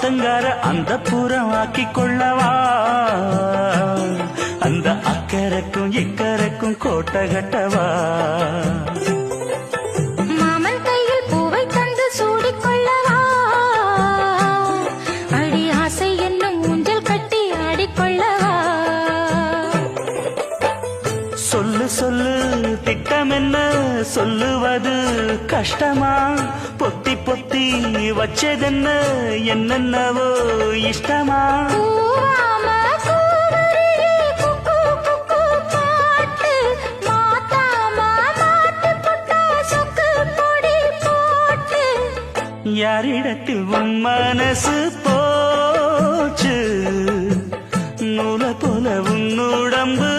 ஆத்தங்கார அந்த புறம் ஆக்கிக் கொள்ளவா அந்த அக்கறைக்கும் இக்கரைக்கும் கோட்டை கட்டவா மாமன் கையில் பூவை தந்து சூடிக்கொள்ளவா அடி ஆசை என்னும் ஊஞ்சல் கட்டி ஆடிக்கொள்ளவா சொல்லு சொல்லு திட்டம் என்ன சொல்லுவது கஷ்டமா பொத்தி பொத்தி வச்சதென்ன என்னென்னவோ இஷ்டமா பூவாம கூவருவி குக்கு குக்கு பாட்டு மாத்தாம மாட்டு புட்டா சொக்கு பொடி போட்டு யாரிடத்தில் உன் மனசு போச்சு நூலை போல உன் உடம்பு